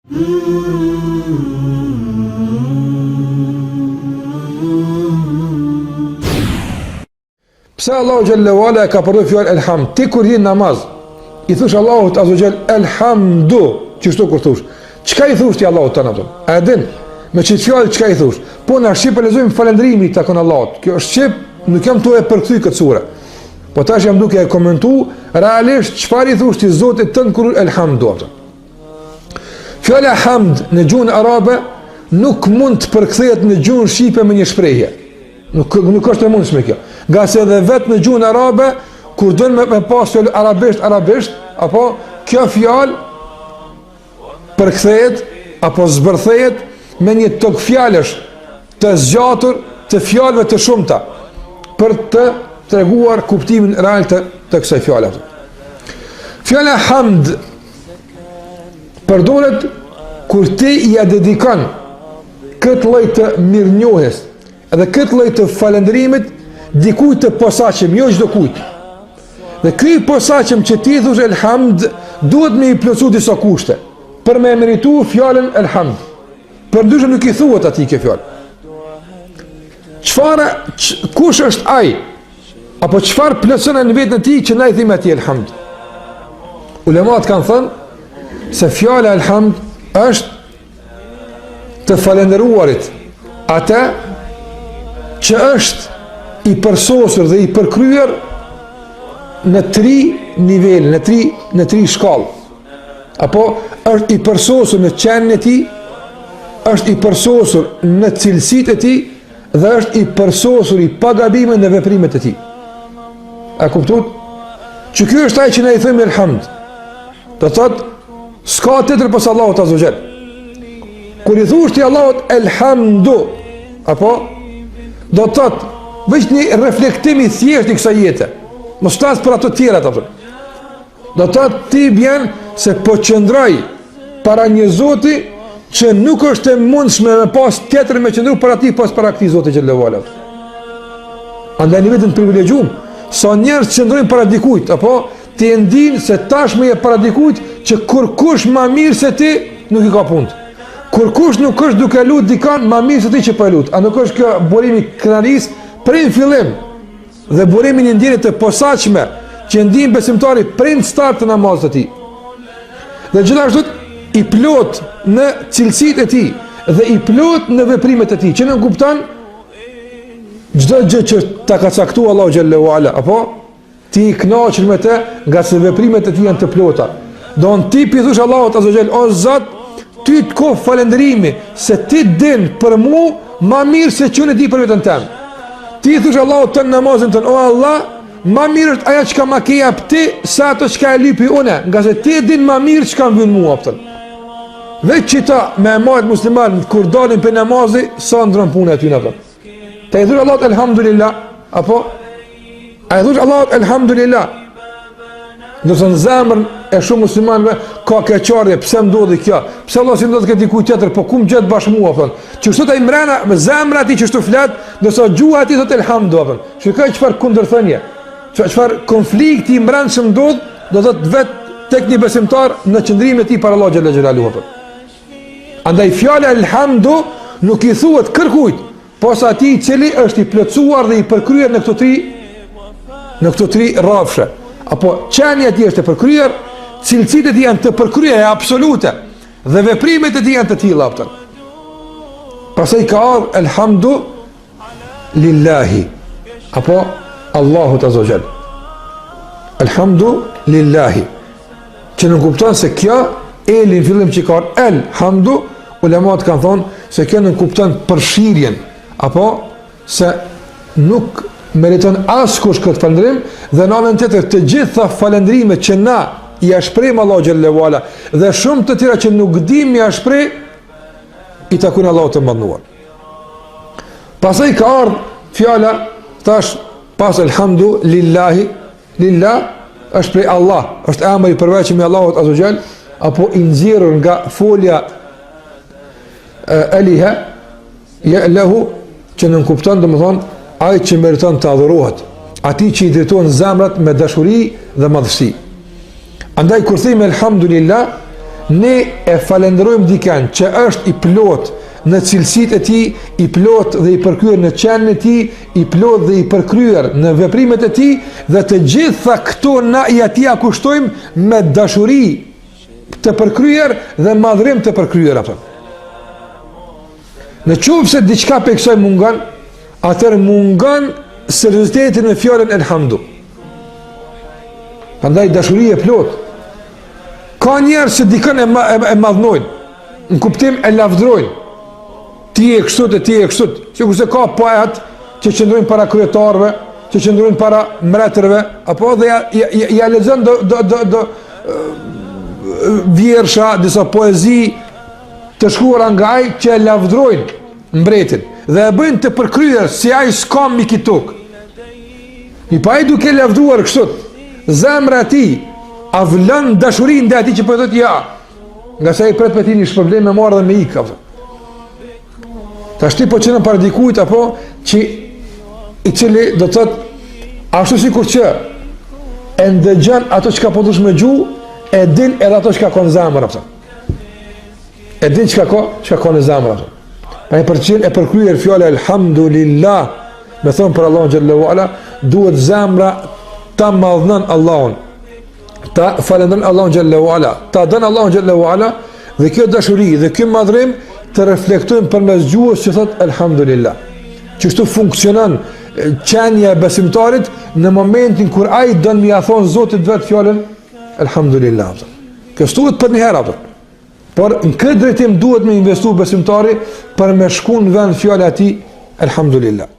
Pse Allahu xhallahu ala ka përdorur fjalën elhamd? Ti kur je në namaz, i thush Allahut azza xhall elhamdu, çështo kur thush. Çka i thush ti Allahut tani atë? A din? Me çfarë fjalë çka i thush? Po na shqip e lexojmë falëndrimin takon Allahut. Kjo është shqip, nuk jam tu e përkthy këtë sure. Po tash jam duke e komentu realisht çfarë i thush ti Zotit tën kur elhamdu. Fjala hamd në gjuhën arabe nuk mund të përkthehet në gjuhën shqipe me një shprehje. Nuk është e mundshme kjo. Nga se edhe vetë në gjuhën arabe, kur dënë me pas fjallë arabisht, apo kjo fjallë përkthehet, apo zbërthehet me një tokë fjallësh të zgjatur të fjallëve të shumta, për të treguar kuptimin real të kësaj fjallë. Fjalla hamd përdoret kur ti i dedikon këtë lloj të mirënjohjes edhe këtë lloj të falëndrimit dikujt të posaçëm, jo çdo kujt. Dhe ky posaçëm që ti thosh elhamd duhet me i plotësu disa kushte për me merituar fjalën elhamd. Përndryshe nuk i thuhet atij kjo fjalë. Kush është ai? Apo çfarë plotëson në vetën e tij që na i themi atij elhamd? Ulemat kanë thënë se fjala elhamd është të falendëruarit atë që është i përsosur dhe i përkryer në 3 nivele, në 3 shkallë. Apo është i përsosur në qenën e tij, është i përsosur në cilësitë e tij dhe është i përsosur i pagabime në veprimet e tij. A kuptuat? Që ky është ai që ne i themi elhamd. Do thotë s'ka tjetër pas Allahut azza xal. Kur i thush ti Allahut elhamdu, apo do të thotë veç një reflektim i thjesht i kësaj jete. Mos flas për ato të tjera ato. Do të thotë ti bjen se po qëndroj para një Zoti që nuk është e mundshme me pas tjetër me qëndru para ti pas para këtij Zoti xhallahu ala. Andaj në vetën privilegjuar, sa njerëz qëndrojnë para dikujt, apo ti e ndin se tashmë je para dikujt që kur kush më mirë se ti nuk i ka punë. Kur kush nuk është duke lut dikan më mirë se ti që po lut. A nuk është kjo burimi krenaris prej fillim dhe burimi një ndjenje të posaçme që ndin besimtari prej start të namazit të tij. Dhe gjithashtu i plot në cilësitë e tij dhe i plot në veprimet e tij, që nuk kupton çdo gjë që ta ka caktuar Allahu xhallahu ala, apo ti i kënaqur me të nga se veprimet e tij janë të plota. Don ti i thosh Allahut azza xal, o Zot, ty të ko falëndrimi se ti din për mu ma mirë se që në di për vetën tem. Ti thush Allahut të në namazin tënë, o Allah, ma mirë është aja që ka ma keja për ti sa ato që ka e lypi une, nga se ti din ma mirë që ka më vynë mua pëtën. Veç që ta me majtë musliman kur dalin për namazi, sa ndrën punë e ty në pëtën. Ta i thush Allahut elhamdulillah, apo a i thush Allahut elhamdulillah, nëse në zemrën e shumë muslimanëve ka keqarje, pse ndodhi kjo? Pse Allah si ndodhi këtë dikujt tjetër, po ku më gjet bashkë mua, thon. Që sot ai mrena me zemra e tij që shtu flet, ndërsa gjuha e tij thot elhamdu, thon. Shikoj çfarë kundërthënie. Çfarë konflikti i mbrëmshëm ndodh, do thot vet tek një besimtar në qëndrimin e tij para Allahut xhallahu xhelaluhu. Andaj fjala elhamdu nuk i thuhet kërkujt, posa atij i cili është i plotësuar dhe i përkryer në këto tri rrafshe. Apo qenia ti është e përkryer, cilësitë e tij janë të përkryera absolute dhe veprimet e tij janë të tilla aftën. Pastaj ka ardhur elhamdu lillahi, apo Allahu azza wa jall. Elhamdu lillahi. Që nuk kupton se kjo eli në fillim që ka elhamdu, ulemat kanë thonë se kjo nuk kupton përfshirjen, apo se nuk meriton askush këtë falëndrim, dhe në anën tjetër të gjitha falëndrimet që na i shprehim Allahu xhallahu ala dhe shumë të tjera që nuk dim i shpreh i takojnë Allahut të mënduar. Pastaj ka ardhur fjala tash pas elhamdu lillahi, lillah është prej Allah, është emri i përveçëm i Allahut azza xal, apo i nxjerrur nga folja aliha ya lahu, që nuk kupton domethënë ai që meriton të adhurohet, atij që i drejtohen zemrat me dashuri dhe madhësi. Andaj kur themi elhamdulillah, ne e falenderojmë dikën që është i plot në cilësitë e tij, i plot dhe i përkryer në qenin e tij, i plot dhe i përkryer në veprimet e tij, dhe të gjitha këto na i atij kushtojmë me dashuri të përkryer dhe madhrim të përkryer apo. Në qovë se diçka për kësaj mungan, atër mungan seriozitetin me fjallën elhamdu. Prandaj dashuri e plot. Ka njerë se dikën e madhnojnë, në kuptim e lavdrojnë. Ti e kështut e ti e kështut. Që kurse ka poet që qëndrojnë para kryetarëve, që qëndrojnë para mbretërve, apo dhe ja lexon do vjersha, disa poezi të shkruara nga ai që e lavdrojnë mbretin dhe e bëjnë të përkryer si ai s'ka mbi këtë tokë. I pa ai duke lavdruar kështu, zemra e tij a vlon dashurinë ndaj atij që po thotë ja, nga sa i pret me ti një shpërblim me marrë dhe me ikë. Tash ti po qenë para dikujt apo që i cili do të thotë ashtu sikur që e ndëgjon ato që ka po dush me gjuhë, e din edhe ato që ka në zemër apo. E din çka ka në zemër apo. Pra e përcjell e përkryer fjala elhamdulillah, me thon për Allahun xhallahu ala, duhet zemra ta madhnon Allahun, ta falendron Allahun xhallahu ala, ta don Allahun xhallahu ala, dhe kjo dashuri dhe ky madhrim të reflektojnë përmes gjuhës që thot elhamdulillah. Çështu funksionon qenia e besimtarit në momentin kur ai don mi ia thon Zotit vet fjalën elhamdulillah. Kjo stuhet për një herë apo. Por në këtë drejtim duhet me investu besimtari për me shku në vend fjala e tij elhamdulillah.